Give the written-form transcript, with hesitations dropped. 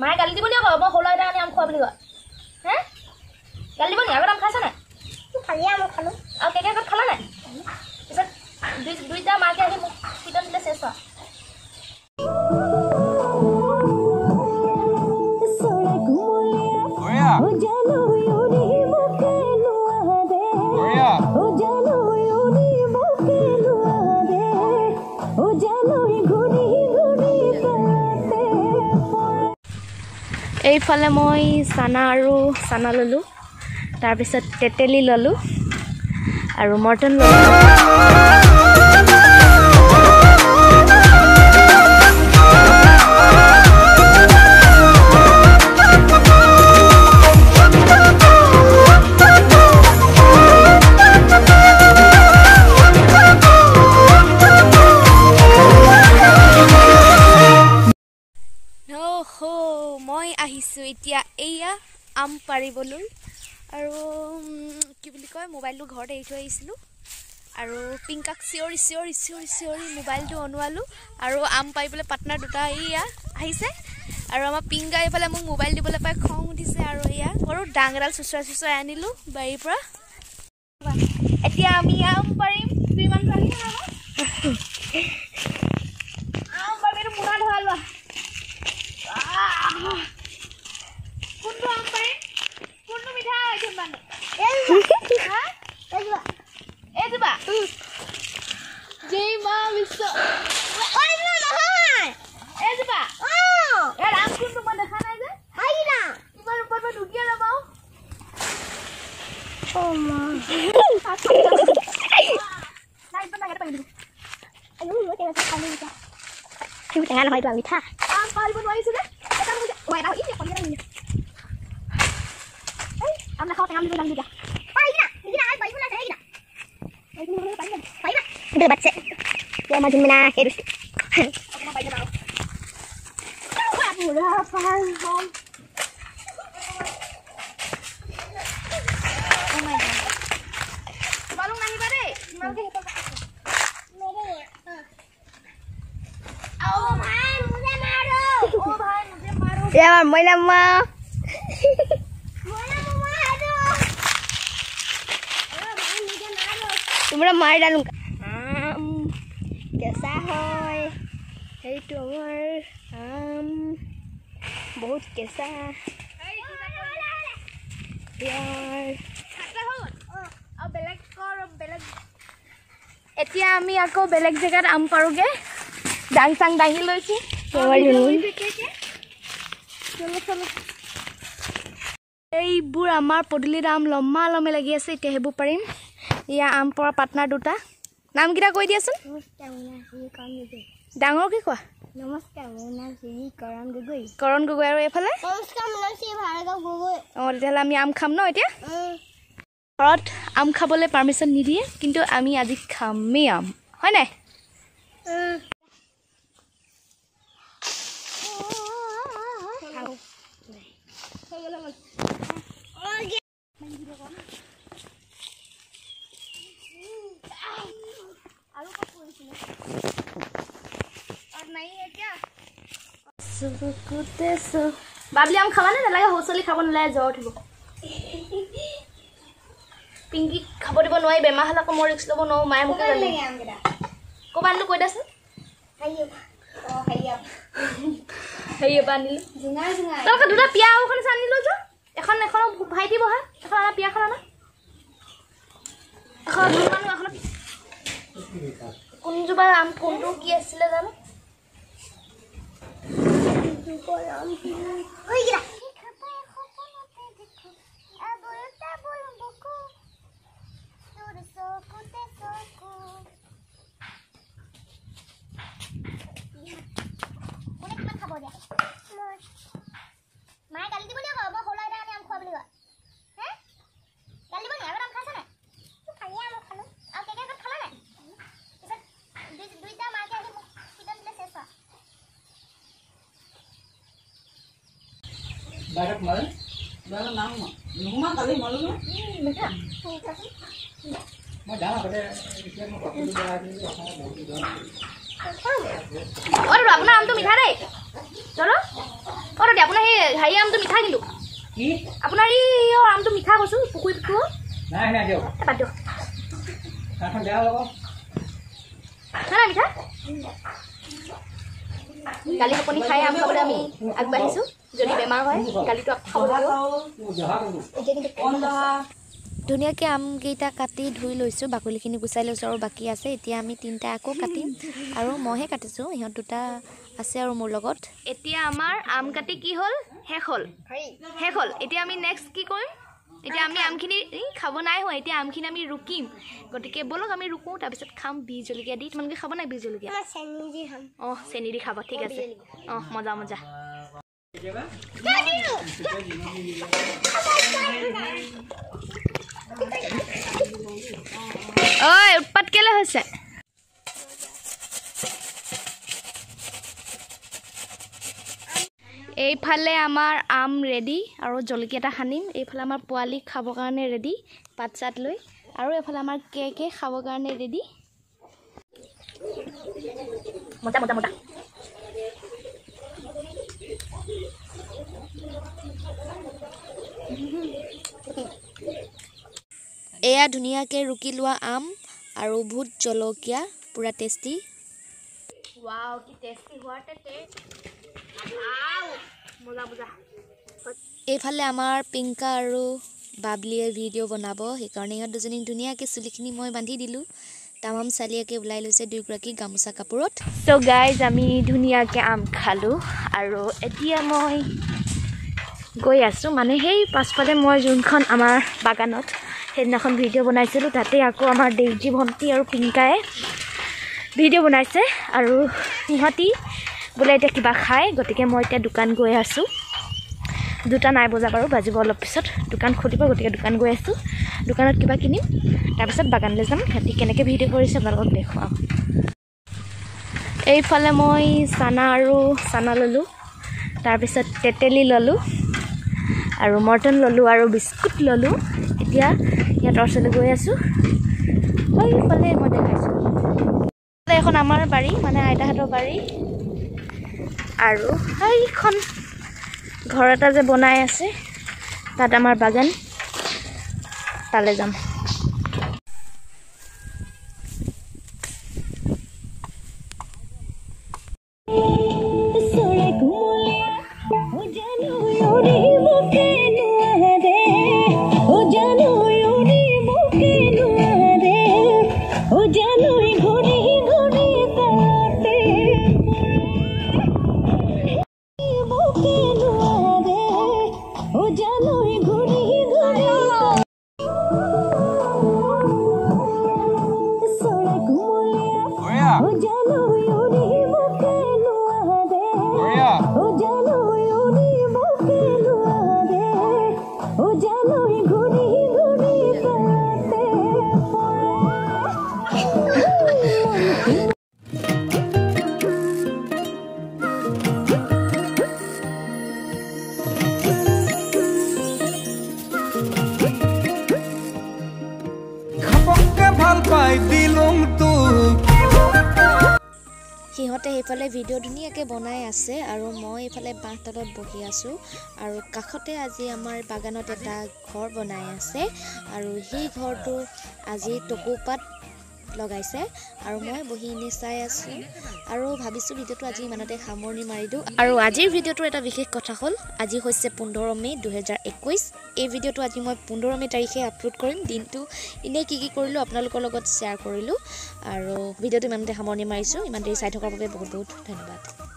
মায়ে গালি দিব নিয়ে মই সৰু এটা আনি আম খোৱা বুলি কয় হে গালি দিব নি আগত আম খাইছা নাই খালি আম খালো আৰু কেকে আগত খালা নাই পিছত দুইটা মাকে আহি মোক পিটন দিলে চেছ হোৱা এইফালে মই চানা আৰু চানা ললোঁ তাৰপিছত তেতেলী ললোঁ আৰু মৰ্টন ললোঁ মই আহিছোঁ এতিয়া এয়া আম পাৰিবলৈ আৰু কি বুলি কয় মোবাইলটো ঘৰত এৰি থৈ আহিছিলোঁ আৰু পিংকাক চিঞৰি মোবাইলটো অনোৱালোঁ আৰু আম পাৰিবলৈ পাৰ্টনাৰ দুটা এয়া আহিছে আৰু আমাৰ পিংকা এইফালে মোক মোবাইল দিবলৈ পাই খং উঠিছে আৰু এয়া সৰু ডাং এডাল চুচৰাই আনিলোঁ বাৰীৰ পৰা এতিয়া আমি আম পাৰিম দুইমান পাৰিম আম পাৰিম মুনা ধৰা লোৱা কোনটো আম পাৰিম কোনটো মিঠা হৈছে মানে এইজোপা জয় মা বিশ্ব এইজোপা ইয়াৰ আম কোনটো মই দেখা নাই যে ইমান ওপৰত মই ঢুকিয়ে নাপাওঁ টেঙা নহয়তো মিঠা আম পাৰিব নোৱাৰিছিলে I'm not holding. I'm doing it. Udah baca. Ya maju mina harus. Udah paham. Oh my god. Balung nahi bare. Malke hepa. Mere. Oh bhai, mujhe maro. Oh bhai, mujhe maro. Ya moi lama. तुम्हारा मार डालूंगा आम कैसा है तो आम बहुत कैसा यार এতিয়া আমি আকৌ বেলেগ জায়গাত আম পাৰোগে ডাং চাং দাঙি লৈছো এইবোৰ আমাৰ পদূলিত আম লম্মা লম্মে লাগি আছে এতিয়া সেইবোৰ পাৰিম ইয়া আম পৰা পাৰ্টনাৰ দুটা নাম কিটা কৈ দিয়াচোন ডাঙৰ কি কোৱা নমস্কাৰ মোৰ নাম শ্ৰী কৰণ গগৈ আৰু এফালে নমস্কাৰ মোৰ নাম শ্ৰী ভাৰ্গৱ গগৈ তেতিয়াহ'লে আমি আম খাম ন এতিয়া ঘৰত আম খাবলৈ পাৰ্মিশ্যন নিদিয়ে কিন্তু আমি আজি খামেই আম হয় নাই বাবলি আম খাবা নে নালাগে হচলি খাব নালাগে জ্বৰ উঠিব পিংকি খাব দিব নোৱাৰি বেমাৰ হ'লে আকৌ মই ৰিক্স ল'ব নোৱাৰো মায়ে মোক ক'বা আনিলো কৈ দেচোন হেৰিয়পা আনিলো তই দুটা পিয়া এখন আনিলো যে এখন ভাইটি বহা এখন আনা পিয়াখন আনা এখন কোনজোপা আম কোনটো কি আছিলে জানো মায়ে গালি দিব নিয়ে মই সৰু এটা আনি আম খোৱা বুলি কয় হে গালি দিব নি আগত আম খাইছা নাই খালি আম খালো আৰু কেকে আগত খালা নাই পিছত দুইটা মাকে আহি মোক পিটন দিলে চেছ হোৱা ডাইৰেক্ট মাৰে নাম নহমা কালি মাৰো মই যাম আগতে এতিয়া মই কপিটো বেয়া দিলো আপোনাৰ বহুত দিন অ আপোনাৰ আমটো মিঠা দেই চলো অ দাদা আপোনাৰ সেই হাই আমটো মিঠা কিন্তু কি আপোনাৰ এই আমটো মিঠা কৈছো পুকুৰীটো নাই নাই দিয়ক বাদ দিয়ক এখন বেয়া হ'ব নাই মিঠা গালি কপনি খাই আম খাবলৈ আমি আগবাঢ়িছোঁ যদি বেমাৰ হয় গালিটো খাব লাগিব এতিয়া কিন্তু ধুনীয়াকৈ আমকেইটা কাটি ধুই লৈছোঁ বাকলিখিনি গুচাই লৈছোঁ আৰু বাকী আছে এতিয়া আমি তিনিটা আকৌ কাটিম আৰু মইহে কাটিছোঁ ইহঁত দুটা আছে আৰু মোৰ লগত এতিয়া আমাৰ আম কাটি কি হ'ল শেষ হ'ল এতিয়া আমি নেক্সট কি কৰিম এতিয়া আমি আমখিনি খাব নাই হোৱা এতিয়া আমখিনি আমি ৰুকিম গতিকে বলক আমি ৰুকোঁ তাৰপিছত খাম বিহ জলকীয়া দি তোমালোকে খাব নাই বিহ জলকীয়া অঁ চেনি দি খাব ঠিক আছে অঁ মজা মজা ঐ উৎপাত কেলে হৈছে এইফালে আমাৰ আম ৰেডি আৰু জলকীয়া এটা সানিম এইফালে আমাৰ পোৱালি খাবৰ কাৰণে ৰেডি পাত চাত লৈ আৰু এইফালে আমাৰ কেকে খাবৰ কাৰণে ৰেডি মজা মজা মজা এয়া ধুনীয়াকৈ ৰুকি লোৱা আম আৰু ভোট জলকীয়া পুৰা টেষ্টি ৱাও কি টেষ্টি হোৱাতে মজা মজা এইফালে আমাৰ পিংকা আৰু বাবলিয়ে ভিডিঅ' বনাব সেইকাৰণে ইহঁত দুজনীক ধুনীয়াকৈ চুলিখিনি মই বান্ধি দিলোঁ তামাম চালিয়াকৈ ওলাই লৈছে দুয়োগৰাকী গামোচা কাপোৰত চ' গাইজ আমি ধুনীয়াকৈ আম খালোঁ আৰু এতিয়া মই গৈ আছোঁ মানে সেই পাছফালে মই যোনখন আমাৰ বাগানত সেইদিনাখন ভিডিঅ' বনাইছিলোঁ তাতে আকৌ আমাৰ দেউজী ভণ্টি আৰু পিংকাই ভিডিঅ' বনাইছে আৰু সিহঁতি বোলে এতিয়া কিবা খায় গতিকে মই এতিয়া দোকান গৈ আছোঁ দুটা নাই বজা বাৰু বাজিব অলপ পিছত দোকান খুলিব গতিকে দোকান গৈ আছোঁ দোকানত কিবা কিনিম তাৰপিছত বাগানলৈ যাম সিহঁতি কেনেকৈ ভিডিঅ' কৰিছে আপোনালোকক দেখুৱাম এইফালে মই চানা ল'লোঁ তাৰপিছত তেতেলী ল'লোঁ আৰু মৰ্টন ল'লোঁ আৰু বিস্কুট ল'লোঁ এতিয়া সিহঁতৰ ওচৰলৈ গৈ আছোঁ এইফালে মই দেখাইছোঁ এখন আমাৰ বাৰী মানে আইতাহঁতৰ বাৰী আৰু সেইখন ঘৰ এটা যে বনাই আছে তাত আমাৰ বাগান তালৈ যাম সিহঁতে সেইফালে ভিডিঅ' ধুনীয়াকৈ বনাই আছে আৰু মই এইফালে বাঁহ তলত বহি আছোঁ আৰু কাষতে আজি আমাৰ বাগানত এটা ঘৰ বনাই আছে আৰু সেই ঘৰটো আজি টকৌপাত লগাইছে আৰু মই বহি এনেই চাই আছোঁ আৰু ভাবিছোঁ ভিডিঅ'টো আজি ইমানতে সামৰণি মাৰি দিওঁ আৰু আজিৰ ভিডিঅ'টোৰ এটা বিশেষ কথা হ'ল আজি হৈছে 15 মে 2021 এই ভিডিঅ'টো আজি মই 15 মে তাৰিখে আপলোড কৰিম দিনটো এনেই কি কৰিলোঁ আপোনালোকৰ লগত শ্বেয়াৰ কৰিলোঁ আৰু ভিডিঅ'টো ইমানতে সামৰণি মাৰিছোঁ ইমান দেৰি চাই থকাৰ বাবে বহুত বহুত ধন্যবাদ